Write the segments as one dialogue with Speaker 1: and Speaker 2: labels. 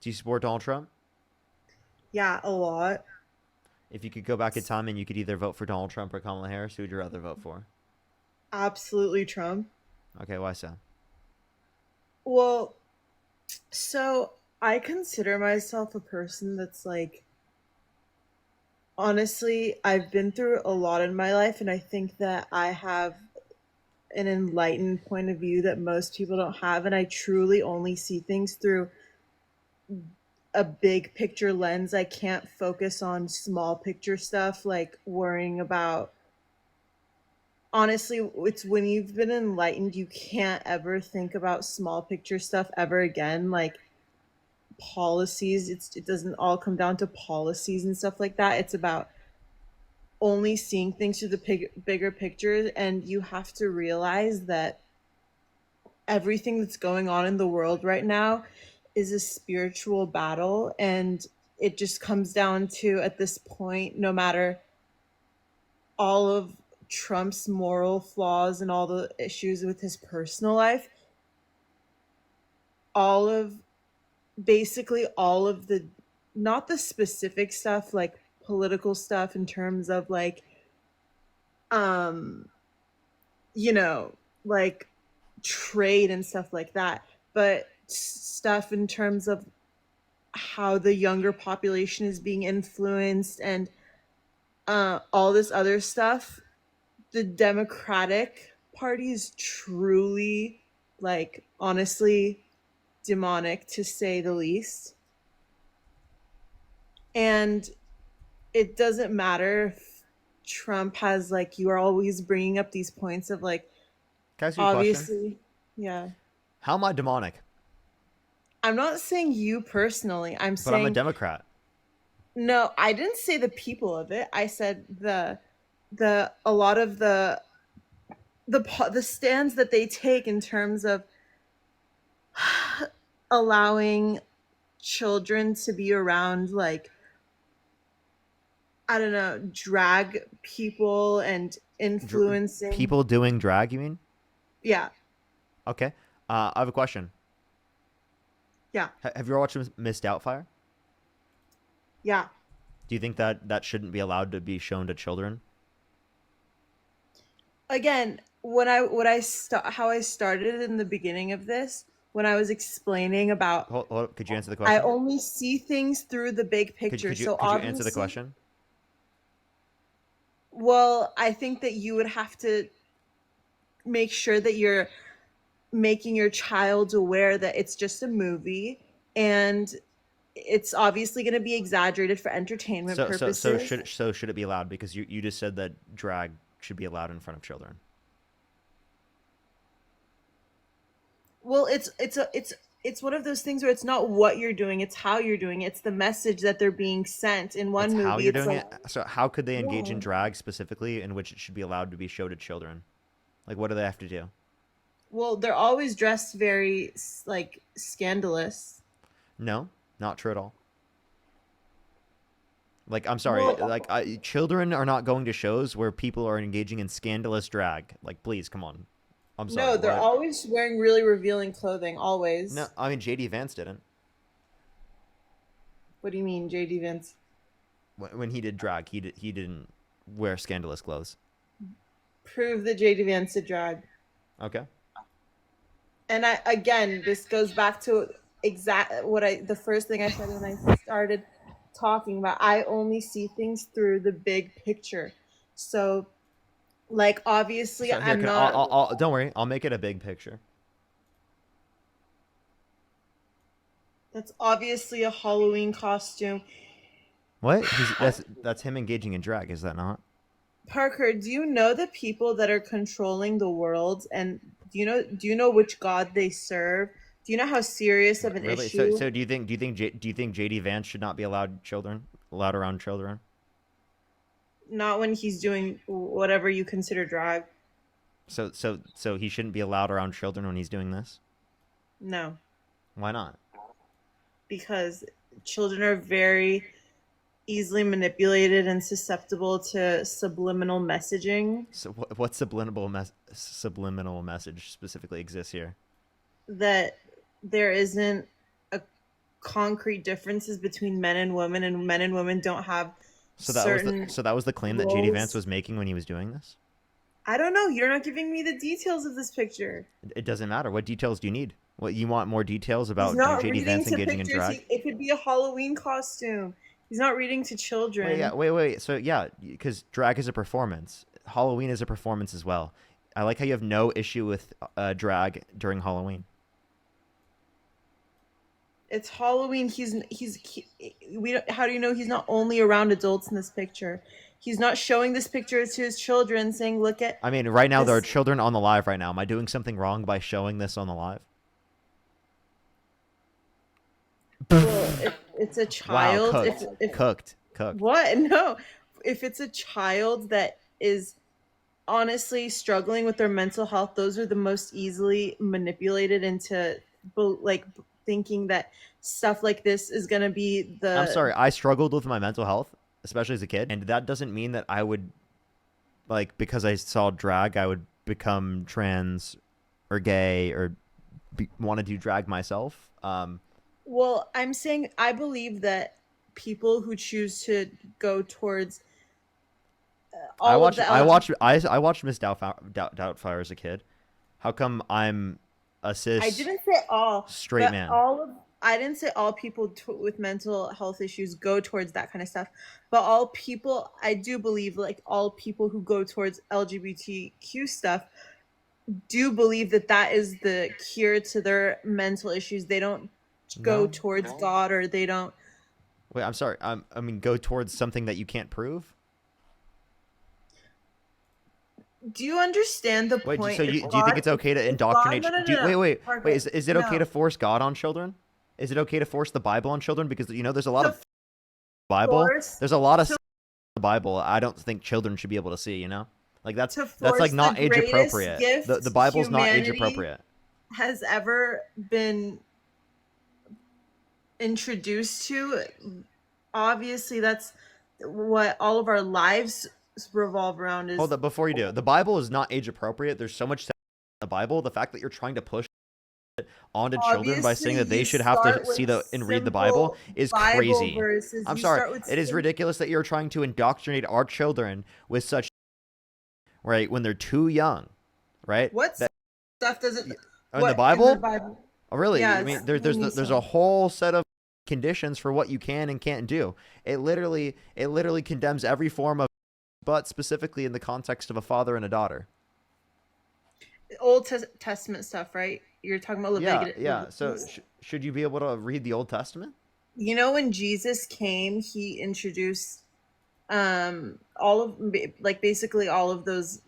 Speaker 1: Do you support Donald Trump?
Speaker 2: Yeah, a lot.
Speaker 1: If you could go back in time and you could either vote for Donald Trump or Kamala Harris, who would you rather vote for?
Speaker 2: Absolutely Trump.
Speaker 1: Okay, why so?
Speaker 2: Well, so I consider myself a person that's like, honestly, I've been through a lot in my life, and I think that I have an enlightened point of view that most people don't have, and I truly only see things through a big picture lens. I can't focus on small picture stuff like worrying about, honestly, it's when you've been enlightened, you can't ever think about small picture stuff ever again. Like policies, it doesn't all come down to policies and stuff like that. It's about only seeing things through the bigger picture, and you have to realize that everything that's going on in the world right now is a spiritual battle, and it just comes down to, at this point, no matter all of Trump's moral flaws and all the issues with his personal life, all of basically all of the, not the specific stuff like political stuff in terms of like um you know, like trade and stuff like that, but stuff in terms of how the younger population is being influenced and all this other stuff. The Democratic Party is truly, like, honestly demonic, to say the least. And it doesn't matter if Trump has, like, you are always bringing up these points of like,
Speaker 1: Can I ask you a question?
Speaker 2: obviously, yeah.
Speaker 1: How am I demonic?
Speaker 2: I'm not saying you personally. I'm
Speaker 1: But I'm a
Speaker 2: saying,
Speaker 1: Democrat.
Speaker 2: no, I didn't say the people of it. I said the a lot of the stands that they take in terms of allowing children to be around, like, I don't know, drag people and
Speaker 1: Dr-
Speaker 2: influencing.
Speaker 1: People doing drag, you mean?
Speaker 2: Yeah,
Speaker 1: Okay. I have a question.
Speaker 2: yeah,
Speaker 1: Have you ever watched Miss Doubtfire?
Speaker 2: yeah.
Speaker 1: Do you think that that shouldn't be allowed to be shown to children?
Speaker 2: Again, when I what I how I started in the beginning of this, when I was explaining about,
Speaker 1: Could you answer the
Speaker 2: I
Speaker 1: question?
Speaker 2: only see things through the big picture. So
Speaker 1: Could you answer the
Speaker 2: obviously,
Speaker 1: question?
Speaker 2: well, I think that you would have to make sure that you're making your child aware that it's just a movie, and it's obviously going to be exaggerated for entertainment purposes.
Speaker 1: Should it be allowed? Because you just said that drag should be allowed in front of children.
Speaker 2: Well, it's one of those things where it's not what you're doing, it's how you're doing it. It's the message that they're being sent. In
Speaker 1: It's
Speaker 2: one
Speaker 1: how
Speaker 2: movie,
Speaker 1: you're
Speaker 2: it's
Speaker 1: doing
Speaker 2: like,
Speaker 1: it. So how could they engage in
Speaker 2: yeah.
Speaker 1: drag specifically, in which it should be allowed to be shown to children? Like, what do they have to do?
Speaker 2: Well, they're always dressed very, like, scandalous.
Speaker 1: No, not true at all. Like, I'm sorry.
Speaker 2: Well,
Speaker 1: Like, children are not going to shows where people are engaging in scandalous drag. Like, please, come on. I'm sorry.
Speaker 2: no, they're
Speaker 1: What?
Speaker 2: always wearing really revealing clothing,
Speaker 1: No,
Speaker 2: always.
Speaker 1: I mean JD Vance didn't.
Speaker 2: What do you mean, JD Vince?
Speaker 1: When he did drag, he didn't wear scandalous clothes.
Speaker 2: Prove that JD Vance did drag.
Speaker 1: Okay.
Speaker 2: And I, again, this goes back to exact what I the first thing I said when I started talking about. I only see things through the big picture. So, like, obviously,
Speaker 1: So here,
Speaker 2: I'm not.
Speaker 1: don't worry. I'll make it a big picture.
Speaker 2: That's obviously a Halloween costume.
Speaker 1: What? That's him engaging in drag, is that not?
Speaker 2: Parker, do you know the people that are controlling the world, and do you know which god they serve? Do you know how serious of an
Speaker 1: Really?
Speaker 2: issue?
Speaker 1: So do you think JD Vance should not be allowed around children?
Speaker 2: Not when he's doing whatever you consider drag.
Speaker 1: So he shouldn't be allowed around children when he's doing this?
Speaker 2: No,
Speaker 1: Why not?
Speaker 2: because children are very easily manipulated and susceptible to subliminal messaging
Speaker 1: So what subliminal message specifically exists here?
Speaker 2: that there isn't a concrete differences between men and men and women don't have certain
Speaker 1: So that was the claim that JD Vance
Speaker 2: roles.
Speaker 1: was making when he was doing this?
Speaker 2: I don't know. You're not giving me the details of this picture.
Speaker 1: It doesn't matter. What details do you need? What, you want more details
Speaker 2: He's
Speaker 1: about
Speaker 2: not
Speaker 1: JD
Speaker 2: reading
Speaker 1: Vance
Speaker 2: to
Speaker 1: engaging in
Speaker 2: pictures.
Speaker 1: drag?
Speaker 2: It could be a Halloween costume. He's not reading to children.
Speaker 1: Wait. So yeah, because drag is a performance. Halloween is a performance as well. I like how you have no issue with drag during Halloween.
Speaker 2: It's Halloween. We don't, how do you know he's not only around adults in this picture? He's not showing this picture to his children, saying, "Look at
Speaker 1: I mean, right now there are
Speaker 2: this."
Speaker 1: children on the live right now. Am I doing something wrong by showing this on the live?
Speaker 2: Well, if it's a
Speaker 1: Wow,
Speaker 2: child, if
Speaker 1: cooked.
Speaker 2: what? No, if it's a child that is honestly struggling with their mental health, those are the most easily manipulated into like thinking that stuff like this is gonna be
Speaker 1: I'm
Speaker 2: the.
Speaker 1: sorry, I struggled with my mental health, especially as a kid, and that doesn't mean that I would, like, because I saw drag, I would become trans or gay or want to do drag myself.
Speaker 2: Well, I'm saying I believe that people who choose to go towards all of the
Speaker 1: I watched Miss Doubtfire as a kid. How come I'm a
Speaker 2: I
Speaker 1: cis
Speaker 2: didn't say all,
Speaker 1: straight
Speaker 2: but
Speaker 1: man?
Speaker 2: all of I didn't say all people with mental health issues go towards that kind of stuff, but all people, I do believe, like all people who go towards LGBTQ stuff do believe that that is the cure to their mental issues. They don't go
Speaker 1: No.
Speaker 2: towards God, or they don't.
Speaker 1: Wait, I'm sorry. I mean, go towards something that you can't prove.
Speaker 2: Do you understand the
Speaker 1: Wait,
Speaker 2: point?
Speaker 1: so do you think it's okay to
Speaker 2: If God,
Speaker 1: indoctrinate?
Speaker 2: no, no,
Speaker 1: Do
Speaker 2: no, no.
Speaker 1: wait.
Speaker 2: Parker,
Speaker 1: Is it okay to
Speaker 2: no.
Speaker 1: force God on children? Is it okay to force the Bible on children? Because there's a lot
Speaker 2: To
Speaker 1: of Bible.
Speaker 2: force,
Speaker 1: There's a lot of
Speaker 2: to,
Speaker 1: the Bible. I don't think children should be able to see. Like
Speaker 2: to
Speaker 1: that's like
Speaker 2: force the
Speaker 1: not age
Speaker 2: greatest
Speaker 1: appropriate. The
Speaker 2: gift
Speaker 1: Bible's not age
Speaker 2: humanity
Speaker 1: appropriate.
Speaker 2: has ever been introduced to. Obviously, that's what all of our lives revolve around. Is
Speaker 1: Hold up, before you do, the Bible is not age appropriate. There's so much in the Bible. The fact that you're trying to push onto children by
Speaker 2: obviously
Speaker 1: saying that they
Speaker 2: you
Speaker 1: should have to
Speaker 2: start
Speaker 1: see
Speaker 2: with
Speaker 1: and read the Bible
Speaker 2: simple
Speaker 1: is
Speaker 2: Bible
Speaker 1: crazy.
Speaker 2: verses.
Speaker 1: I'm
Speaker 2: You
Speaker 1: sorry.
Speaker 2: start with
Speaker 1: It is ridiculous that you're trying to indoctrinate our children with such, right, when they're too young, right?
Speaker 2: what
Speaker 1: That
Speaker 2: stuff does it?
Speaker 1: in the
Speaker 2: What in the
Speaker 1: Bible?
Speaker 2: Bible?
Speaker 1: Oh, really?
Speaker 2: Yeah,
Speaker 1: I mean,
Speaker 2: explain me
Speaker 1: there's a
Speaker 2: some.
Speaker 1: whole set of conditions for what you can and can't do. It literally condemns every form of, but specifically in the context of a father and a daughter.
Speaker 2: Old Testament stuff, right? You're talking about
Speaker 1: Yeah. So
Speaker 2: Leviticus.
Speaker 1: should you be able to read the Old Testament?
Speaker 2: You know, when Jesus came, he introduced all of, like, basically all of those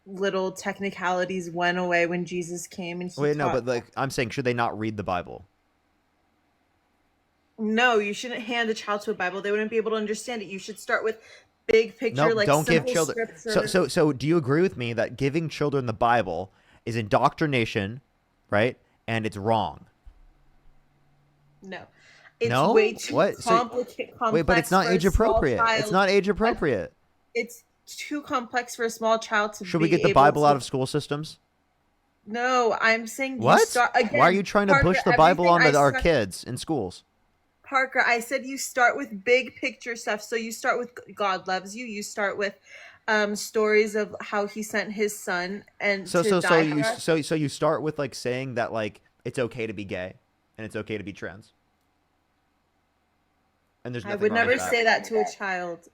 Speaker 2: little technicalities went away when Jesus came and he
Speaker 1: Wait, no,
Speaker 2: taught.
Speaker 1: but like I'm saying, should they not read the Bible?
Speaker 2: No, you shouldn't hand a child to a Bible. They wouldn't be able to understand it. You should start with big picture,
Speaker 1: Nope,
Speaker 2: like
Speaker 1: don't give
Speaker 2: simple
Speaker 1: children. So,
Speaker 2: scripture.
Speaker 1: so, so, do you agree with me that giving children the Bible is indoctrination, right? And it's wrong.
Speaker 2: No, it's way
Speaker 1: No,
Speaker 2: too
Speaker 1: what? So, wait, but it's
Speaker 2: complex
Speaker 1: not
Speaker 2: for a
Speaker 1: age
Speaker 2: small
Speaker 1: appropriate. It's
Speaker 2: child.
Speaker 1: not age
Speaker 2: Uh,
Speaker 1: appropriate.
Speaker 2: It's too complex for a small child to
Speaker 1: Should we
Speaker 2: be
Speaker 1: get the
Speaker 2: able
Speaker 1: Bible out
Speaker 2: to.
Speaker 1: of school systems?
Speaker 2: No, I'm saying you
Speaker 1: What?
Speaker 2: start
Speaker 1: Why are
Speaker 2: again,
Speaker 1: you trying to
Speaker 2: Parker.
Speaker 1: push the Bible
Speaker 2: Everything I
Speaker 1: onto our
Speaker 2: start,
Speaker 1: kids in schools?
Speaker 2: Parker. I said you start with big picture stuff. So you start with God loves you. You start with stories of how he sent his son and
Speaker 1: So,
Speaker 2: to
Speaker 1: so, so
Speaker 2: die
Speaker 1: you,
Speaker 2: for us.
Speaker 1: so, so you start with like saying that like it's okay to be gay, and it's okay to be trans, and there's
Speaker 2: I
Speaker 1: nothing
Speaker 2: would
Speaker 1: wrong with
Speaker 2: never
Speaker 1: that.
Speaker 2: say that to a child.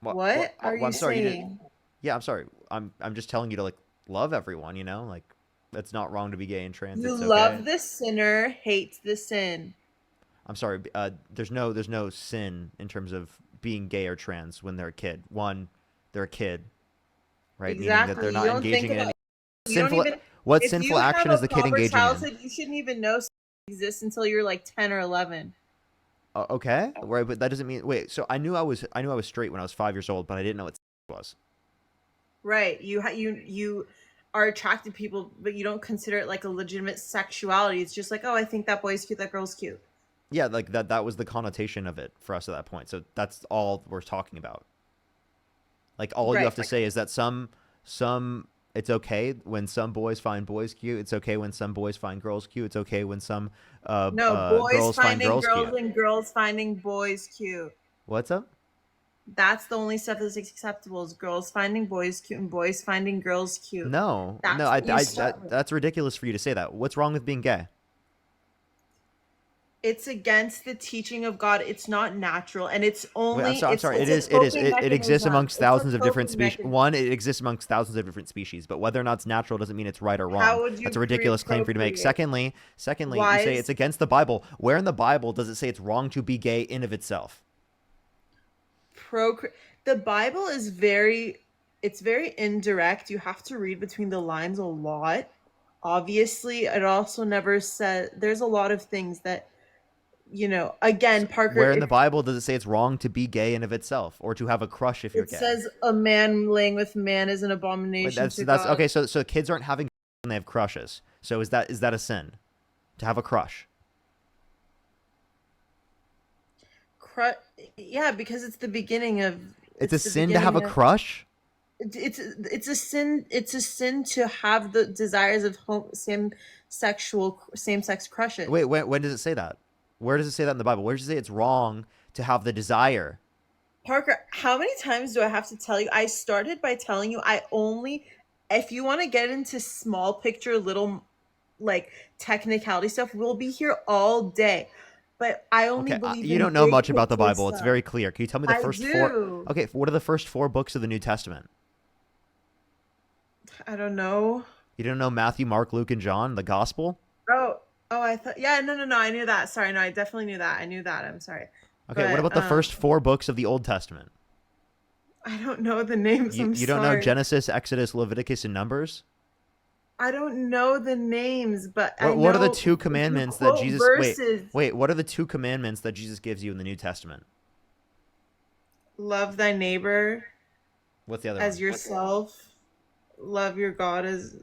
Speaker 2: What are
Speaker 1: Well,
Speaker 2: you
Speaker 1: I'm sorry, you didn't.
Speaker 2: saying?
Speaker 1: Yeah, I'm sorry. I'm just telling you to like love everyone. Like it's not wrong to be gay and trans.
Speaker 2: You
Speaker 1: It's okay.
Speaker 2: love the sinner, hate the sin.
Speaker 1: I'm sorry. There's no sin in terms of being gay or trans when they're a kid. One, they're a kid, right? Meaning that they're
Speaker 2: Exactly. You
Speaker 1: not
Speaker 2: don't think
Speaker 1: engaging in any
Speaker 2: about. You don't
Speaker 1: sinful.
Speaker 2: even.
Speaker 1: What
Speaker 2: If
Speaker 1: sinful
Speaker 2: you have
Speaker 1: action
Speaker 2: a
Speaker 1: is the kid
Speaker 2: proper
Speaker 1: engaging in?
Speaker 2: childhood, you shouldn't even know sin exists until you're like 10 or 11.
Speaker 1: Okay, right, but that doesn't mean. Wait, so I knew I was straight when I was 5 years old, but I didn't know what was.
Speaker 2: Right. You are attracted to people, but you don't consider it like a legitimate sexuality. It's just like, oh, I think that boy's cute, that girl's cute.
Speaker 1: Yeah, like that was the connotation of it for us at that point. So that's all we're talking about. Like all you
Speaker 2: Right.
Speaker 1: have to say is that some It's okay when some boys find boys cute. It's okay when some boys find girls cute. It's okay when some
Speaker 2: No, boys
Speaker 1: girls find
Speaker 2: finding
Speaker 1: girls
Speaker 2: girls
Speaker 1: cute.
Speaker 2: and girls finding boys cute.
Speaker 1: What's up?
Speaker 2: That's the only stuff that's acceptable is girls finding boys cute and boys finding girls cute.
Speaker 1: No, no,
Speaker 2: That's what you start with.
Speaker 1: that's ridiculous for you to say that. What's wrong with being gay?
Speaker 2: It's against the teaching of God. It's not natural, and it's
Speaker 1: Wait,
Speaker 2: only
Speaker 1: I'm sorry.
Speaker 2: it's a
Speaker 1: It is.
Speaker 2: coping
Speaker 1: It exists
Speaker 2: mechanism.
Speaker 1: amongst
Speaker 2: It's a
Speaker 1: thousands of different
Speaker 2: coping
Speaker 1: species.
Speaker 2: mechanism.
Speaker 1: One, it exists amongst thousands of different species, but whether or not it's natural doesn't mean it's right or wrong.
Speaker 2: How would you
Speaker 1: That's a ridiculous claim for you to make.
Speaker 2: procreate?
Speaker 1: Secondly, you
Speaker 2: Why
Speaker 1: say
Speaker 2: is
Speaker 1: it's against the Bible. Where in the Bible does it say it's wrong to be gay in of itself?
Speaker 2: the Bible is very indirect. You have to read between the lines a lot. Obviously, it also never said there's a lot of things that again, Parker,
Speaker 1: Where in the Bible does it say it's wrong to be gay in of itself, or to have a crush if you're
Speaker 2: it
Speaker 1: gay?
Speaker 2: says a man laying with man is an
Speaker 1: Wait,
Speaker 2: abomination to
Speaker 1: that's
Speaker 2: God.
Speaker 1: okay. So kids aren't having when they have crushes. So is that a sin to have a crush?
Speaker 2: Yeah, because it's the beginning of
Speaker 1: It's a
Speaker 2: the
Speaker 1: sin to have a
Speaker 2: beginning of
Speaker 1: crush.
Speaker 2: it's a sin. It's a sin to have the desires of same sex crushes.
Speaker 1: Wait, when does it say that? Where does it say that in the Bible? Where does it say it's wrong to have the desire?
Speaker 2: Parker, how many times do I have to tell you? I started by telling you if you want to get into small picture, little like technicality stuff, we'll be here all day. But I only
Speaker 1: Okay,
Speaker 2: believe
Speaker 1: you
Speaker 2: in
Speaker 1: don't know
Speaker 2: big
Speaker 1: much about the
Speaker 2: picture
Speaker 1: Bible. It's
Speaker 2: stuff.
Speaker 1: very clear. Can you tell me the
Speaker 2: I
Speaker 1: first four?
Speaker 2: do.
Speaker 1: Okay, what are the first four books of the New Testament?
Speaker 2: I don't know.
Speaker 1: You don't know Matthew, Mark, Luke, and John, the Gospel?
Speaker 2: Oh, I thought. Yeah, no. I knew that. Sorry, no, I definitely knew that. I knew that. I'm sorry.
Speaker 1: Okay, what
Speaker 2: But
Speaker 1: about the first four books of the Old Testament?
Speaker 2: I don't know the names. I'm
Speaker 1: You don't know
Speaker 2: sorry.
Speaker 1: Genesis, Exodus, Leviticus, and Numbers?
Speaker 2: I don't know the names, but I
Speaker 1: What are the
Speaker 2: know
Speaker 1: two
Speaker 2: if you
Speaker 1: commandments that
Speaker 2: quote
Speaker 1: Jesus
Speaker 2: verses.
Speaker 1: wait, what are the two commandments that Jesus gives you in the New Testament?
Speaker 2: Love thy neighbor
Speaker 1: What's the other
Speaker 2: as
Speaker 1: one?
Speaker 2: yourself. Love your God as.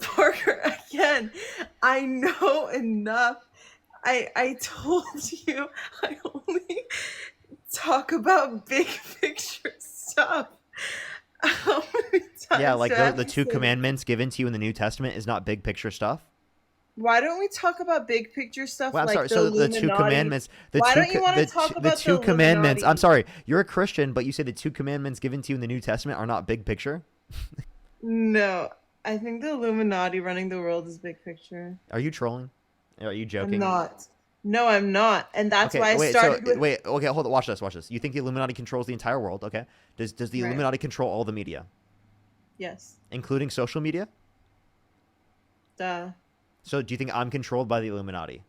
Speaker 2: Parker, again, I know enough. I told you I only talk about big picture stuff. How many times
Speaker 1: Yeah, like
Speaker 2: do I have
Speaker 1: the
Speaker 2: to
Speaker 1: two
Speaker 2: say?
Speaker 1: commandments given to you in the New Testament is not big picture stuff.
Speaker 2: Why don't we talk about big picture stuff
Speaker 1: Well, I'm
Speaker 2: like
Speaker 1: sorry.
Speaker 2: the
Speaker 1: So the two
Speaker 2: Illuminati?
Speaker 1: commandments,
Speaker 2: Why don't you want to talk
Speaker 1: the
Speaker 2: about the
Speaker 1: two commandments. I'm
Speaker 2: Illuminati?
Speaker 1: sorry. You're a Christian, but you say the two commandments given to you in the New Testament are not big picture.
Speaker 2: No, I think the Illuminati running the world is big picture.
Speaker 1: Are you trolling? Are you
Speaker 2: I'm
Speaker 1: joking?
Speaker 2: not. No, I'm not. And that's
Speaker 1: Okay,
Speaker 2: why I
Speaker 1: wait.
Speaker 2: started with
Speaker 1: Wait. Okay, hold on. Watch this. Watch this. You think the Illuminati controls the entire world? Okay. Does the
Speaker 2: right.
Speaker 1: Illuminati control all the media,
Speaker 2: Yes.
Speaker 1: including social media?
Speaker 2: Duh.
Speaker 1: So do you think I'm controlled by the Illuminati?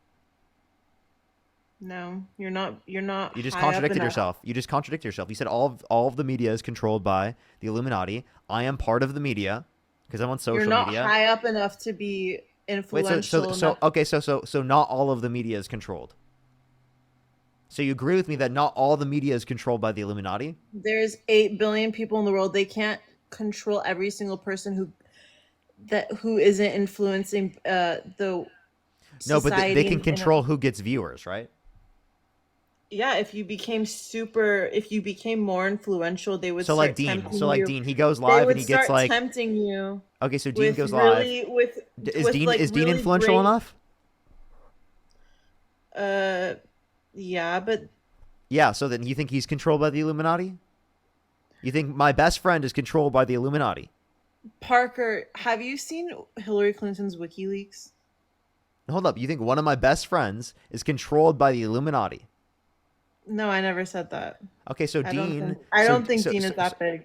Speaker 2: No, you're not. You're not.
Speaker 1: You just
Speaker 2: high up
Speaker 1: contradicted
Speaker 2: enough.
Speaker 1: yourself. You just contradicted yourself. You said all of the media is controlled by the Illuminati. I am part of the media because I'm on social
Speaker 2: You're not
Speaker 1: media.
Speaker 2: high up enough to be
Speaker 1: Wait,
Speaker 2: influential
Speaker 1: so
Speaker 2: enough.
Speaker 1: okay, so not all of the media is controlled. So you agree with me that not all the media is controlled by the Illuminati?
Speaker 2: There's 8 billion people in the world. They can't control every single person who isn't influencing the
Speaker 1: No, but
Speaker 2: society.
Speaker 1: they can control who gets viewers, right?
Speaker 2: Yeah, if you became more influential, they would
Speaker 1: So
Speaker 2: start
Speaker 1: like Dean,
Speaker 2: tempting
Speaker 1: so like
Speaker 2: you.
Speaker 1: Dean, he goes
Speaker 2: They
Speaker 1: live
Speaker 2: would
Speaker 1: and he gets
Speaker 2: start
Speaker 1: like
Speaker 2: tempting you
Speaker 1: okay, so Dean
Speaker 2: with
Speaker 1: goes live.
Speaker 2: really with
Speaker 1: Is
Speaker 2: with
Speaker 1: Dean
Speaker 2: like
Speaker 1: is Dean
Speaker 2: really
Speaker 1: influential
Speaker 2: great,
Speaker 1: enough?
Speaker 2: yeah, but
Speaker 1: Yeah, so then you think he's controlled by the Illuminati? You think my best friend is controlled by the Illuminati?
Speaker 2: Parker, have you seen Hillary Clinton's WikiLeaks?
Speaker 1: Hold up, you think one of my best friends is controlled by the Illuminati?
Speaker 2: No, I never said that.
Speaker 1: Okay, so
Speaker 2: I
Speaker 1: Dean,
Speaker 2: don't think Dean is that big.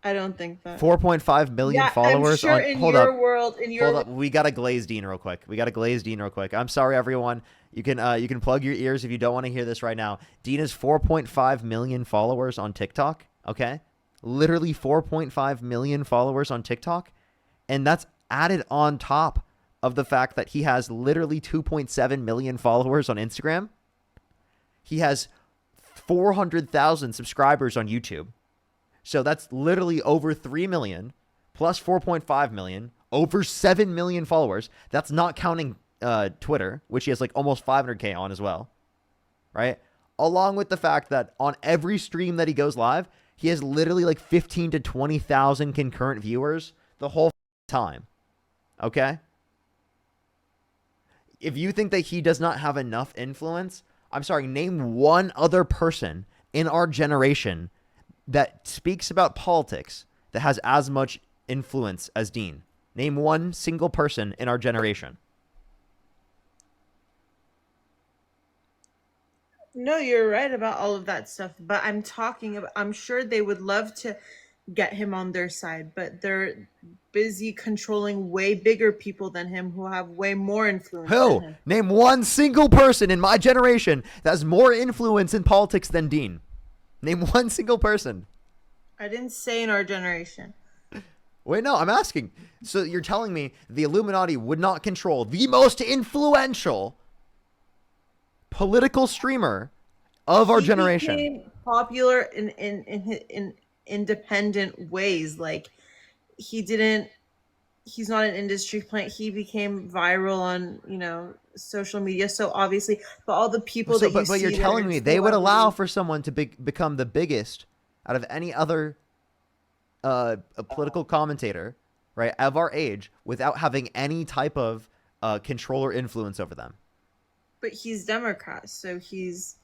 Speaker 2: I don't think that.
Speaker 1: 4.5 million
Speaker 2: Yeah,
Speaker 1: followers
Speaker 2: I'm sure
Speaker 1: on.
Speaker 2: in
Speaker 1: Hold
Speaker 2: your
Speaker 1: up,
Speaker 2: world,
Speaker 1: hold up. We gotta glaze Dean real quick. I'm sorry, everyone. You can plug your ears if you don't want to hear this right now. Dean has 4.5 million followers on TikTok. Okay, literally 4.5 million followers on TikTok, and that's added on top of the fact that he has literally 2.7 million followers on Instagram. He has 400,000 subscribers on YouTube. So that's literally over 3 million plus 4.5 million, over 7 million followers. That's not counting Twitter, which he has like almost 500K on as well, right? Along with the fact that on every stream that he goes live, He has literally like 15 to 20,000 concurrent viewers the whole time. Okay? If you think that he does not have enough influence, I'm sorry, name one other person in our generation that speaks about politics that has as much influence as Dean. Name one single person in our generation.
Speaker 2: No, you're right about all of that stuff, but I'm sure they would love to get him on their side, but they're busy controlling way bigger people than him who have way more influence than
Speaker 1: Who?
Speaker 2: him.
Speaker 1: Name one single person in my generation that has more influence in politics than Dean. Name one single person.
Speaker 2: I didn't say in our generation.
Speaker 1: Wait, no, I'm asking. So you're telling me the Illuminati would not control the most influential political streamer of our generation?
Speaker 2: He became popular in independent ways. Like he didn't. He's not an industry plant. He became viral on social media. So obviously, but all the people
Speaker 1: So,
Speaker 2: that you
Speaker 1: but you're
Speaker 2: see that
Speaker 1: telling
Speaker 2: are
Speaker 1: me they would allow
Speaker 2: celebrities-
Speaker 1: for someone to become the biggest out of any other a political commentator, right, of our age, without having any type of control or influence over them.
Speaker 2: But he's Democrat, so he's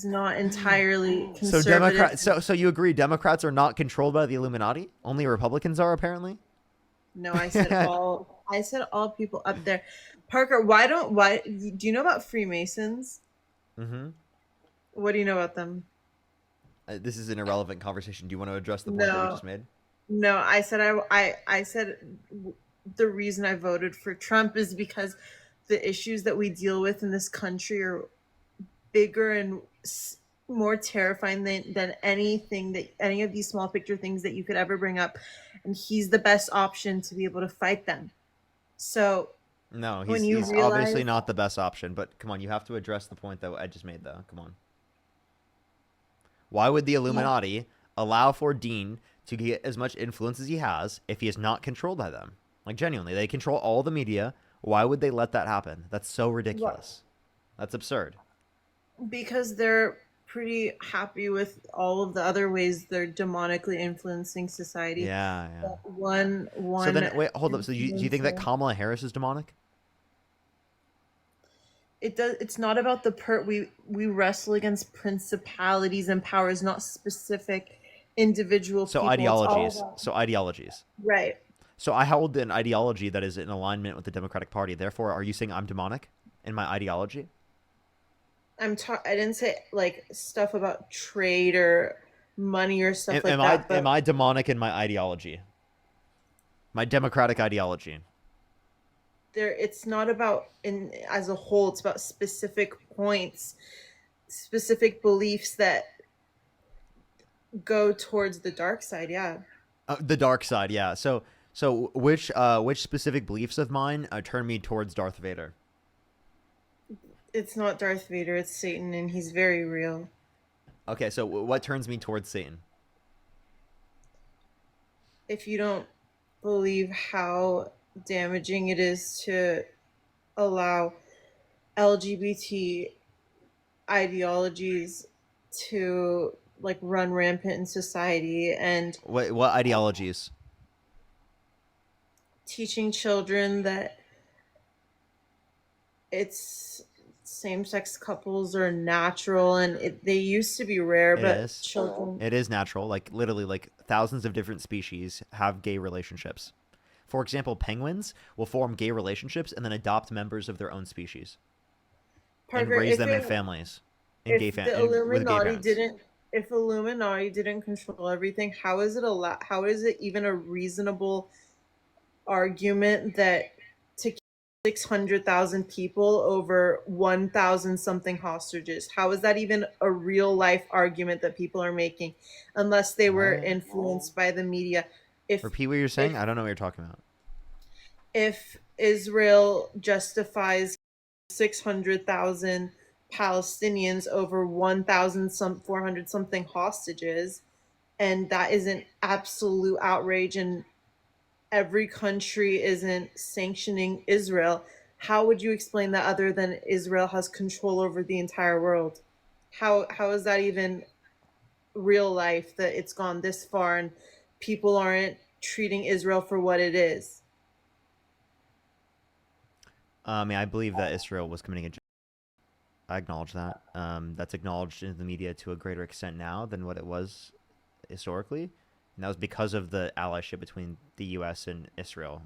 Speaker 2: not entirely
Speaker 1: So
Speaker 2: conservative.
Speaker 1: So you agree Democrats are not controlled by the Illuminati? Only Republicans are, apparently.
Speaker 2: No, I said all. I said all people up there. Parker, why do you know about Freemasons?
Speaker 1: Mm-hmm.
Speaker 2: What do you know about them?
Speaker 1: This is an irrelevant conversation. Do you want to address the point that we just made?
Speaker 2: No, I said I said the reason I voted for Trump is because the issues that we deal with in this country are bigger and more terrifying than anything that any of these small picture things that you could ever bring up, and he's the best option to be able to fight them. So
Speaker 1: No,
Speaker 2: when
Speaker 1: he's
Speaker 2: realize,
Speaker 1: obviously not the best option. But come on, you have to address the point that I just made, though. Come on. Why would the Illuminati allow for Dean to get as much influence as he has if he is not controlled by them? Like, genuinely, they control all the media. Why would they let that happen? That's so ridiculous. That's absurd.
Speaker 2: because they're pretty happy with all of the other ways they're demonically influencing society.
Speaker 1: Yeah, yeah.
Speaker 2: One.
Speaker 1: So then, wait, hold up. So do you think that
Speaker 2: influencer-
Speaker 1: Kamala Harris is demonic?
Speaker 2: It's not about we wrestle against principalities and powers, not specific individual
Speaker 1: So
Speaker 2: people. It's all
Speaker 1: ideologies.
Speaker 2: about-
Speaker 1: So ideologies.
Speaker 2: right.
Speaker 1: So I hold an ideology that is in alignment with the Democratic Party. Therefore, are you saying I'm demonic in my ideology?
Speaker 2: I didn't say like stuff about trade or money or stuff like
Speaker 1: Am
Speaker 2: that.
Speaker 1: am I demonic in my ideology? My democratic ideology.
Speaker 2: It's not about in as a whole. It's about specific points, specific beliefs that go towards the dark side. Yeah.
Speaker 1: The dark side, yeah. So which specific beliefs of mine turn me towards Darth Vader?
Speaker 2: It's not Darth Vader, it's Satan, and he's very real.
Speaker 1: Okay, so what turns me towards Satan?
Speaker 2: If you don't believe how damaging it is to allow LGBT ideologies to like run rampant in society, and
Speaker 1: What ideologies?
Speaker 2: teaching children that it's same-sex couples are natural, and they used to be rare,
Speaker 1: It
Speaker 2: but
Speaker 1: is.
Speaker 2: children
Speaker 1: It is natural. Like literally, like thousands of different species have gay relationships. For example, penguins will form gay relationships and then adopt members of their own species and
Speaker 2: Parker,
Speaker 1: raise them in families, in
Speaker 2: if the
Speaker 1: with gay
Speaker 2: Illuminati
Speaker 1: parents.
Speaker 2: didn't if Illuminati didn't control everything, how is it even a reasonable argument that to kill 600,000 people over 1,000 something hostages? How is that even a real life argument that people are making, unless they were
Speaker 1: What?
Speaker 2: influenced by the media? If
Speaker 1: Repeat what you're saying.
Speaker 2: if
Speaker 1: I don't know what you're talking about.
Speaker 2: if Israel justifies 600,000 Palestinians over 1,000 some 400 something hostages, and that is an absolute outrage, and every country isn't sanctioning Israel, how would you explain that other than Israel has control over the entire world? How is that even real life that it's gone this far and people aren't treating Israel for what it is.
Speaker 1: I mean, I believe that Israel was committing a genocide. I acknowledge that. That's acknowledged in the media to a greater extent now than what it was historically, and that was because of the allyship between the U.S. and Israel,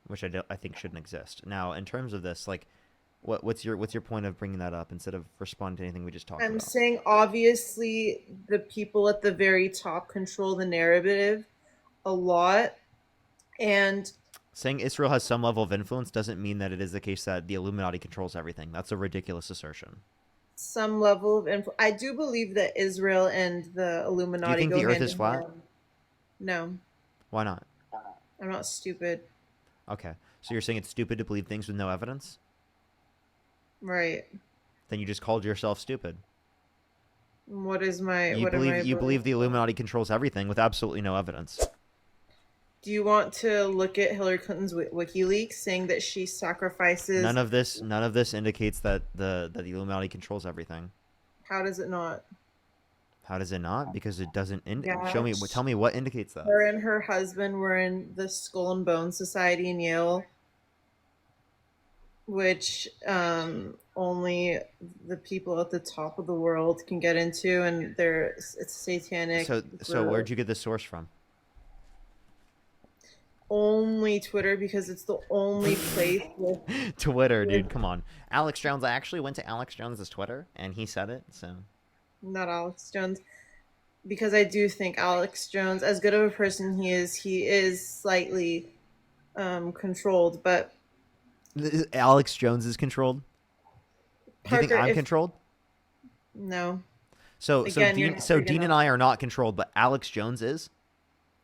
Speaker 1: which I think shouldn't exist. Now, in terms of this, like, what's your point of bringing that up instead of responding to anything we just talked
Speaker 2: I'm
Speaker 1: about?
Speaker 2: saying obviously the people at the very top control the narrative a lot, and
Speaker 1: Saying Israel has some level of influence doesn't mean that it is the case that the Illuminati controls everything. That's a ridiculous assertion.
Speaker 2: some level of influence. I do believe that Israel and the
Speaker 1: Do you
Speaker 2: Illuminati
Speaker 1: think
Speaker 2: go
Speaker 1: the Earth
Speaker 2: hand
Speaker 1: is
Speaker 2: in
Speaker 1: flat?
Speaker 2: hand. No,
Speaker 1: Why not?
Speaker 2: I'm not stupid.
Speaker 1: Okay, so you're saying it's stupid to believe things with no evidence?
Speaker 2: Right.
Speaker 1: Then you just called yourself stupid.
Speaker 2: What am I
Speaker 1: You believe the
Speaker 2: believing?
Speaker 1: Illuminati controls everything with absolutely no evidence.
Speaker 2: Do you want to look at Hillary Clinton's WikiLeaks saying that she sacrifices?
Speaker 1: None of this indicates that the Illuminati controls everything.
Speaker 2: How does it not?
Speaker 1: How does it not? Because it doesn't show
Speaker 2: Yeah,
Speaker 1: me. Tell me what indicates that.
Speaker 2: her and her husband were in the Skull and Bones Society in Yale, which only the people at the top of the world can get into, and it's a satanic
Speaker 1: So where'd
Speaker 2: group.
Speaker 1: you get this source from?
Speaker 2: Only Twitter because it's the only place
Speaker 1: Twitter,
Speaker 2: with
Speaker 1: dude. Come on, Alex Jones. I actually went to Alex Jones's Twitter, and he said it. So
Speaker 2: not Alex Jones, because I do think Alex Jones, as good of a person he is slightly controlled. But
Speaker 1: Alex Jones is controlled. Do you think
Speaker 2: Parker,
Speaker 1: I'm
Speaker 2: if
Speaker 1: controlled?
Speaker 2: no,
Speaker 1: So
Speaker 2: again, you're
Speaker 1: Dean
Speaker 2: not big
Speaker 1: and
Speaker 2: enough.
Speaker 1: I are not controlled, but Alex Jones is.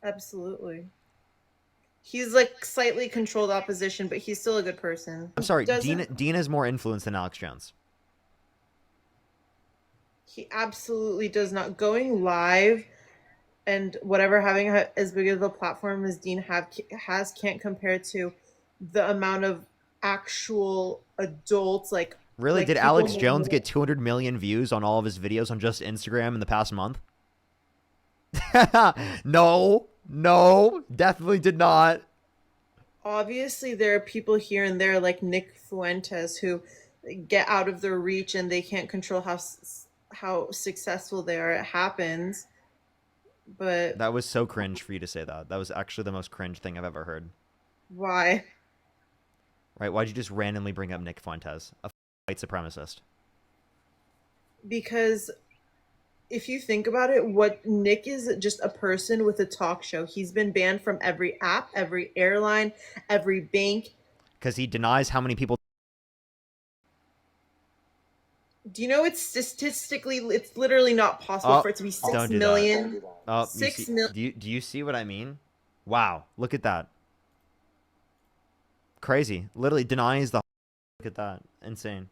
Speaker 2: Absolutely. He's like slightly controlled opposition, but he's still a good person.
Speaker 1: I'm sorry,
Speaker 2: Doesn't
Speaker 1: Dean has more influence than Alex Jones.
Speaker 2: he absolutely does not going live and whatever having as big of a platform as Dean has can't compare to the amount of actual adults
Speaker 1: Really,
Speaker 2: like
Speaker 1: did
Speaker 2: people
Speaker 1: Alex
Speaker 2: in
Speaker 1: Jones
Speaker 2: the
Speaker 1: get 200 million views on all of his videos on just Instagram in the past month? No, definitely did not.
Speaker 2: obviously there are people here and there like Nick Fuentes who get out of their reach and they can't control how successful they are. It happens, but
Speaker 1: That was so cringe for you to say that. That was actually the most cringe thing I've ever heard.
Speaker 2: why?
Speaker 1: Right? Why'd you just randomly bring up Nick Fuentes, a white supremacist?
Speaker 2: Because if you think about it, what Nick is just a person with a talk show. He's been banned from every app, every airline, every bank.
Speaker 1: Because he denies how many people.
Speaker 2: Do you know it's literally not possible
Speaker 1: Oh,
Speaker 2: for it to be
Speaker 1: don't
Speaker 2: six
Speaker 1: do that.
Speaker 2: million,
Speaker 1: Oh, you
Speaker 2: six
Speaker 1: see?
Speaker 2: million.
Speaker 1: Do you see what I mean? Wow, look at that. Crazy. Literally denies the. Look at that. Insane.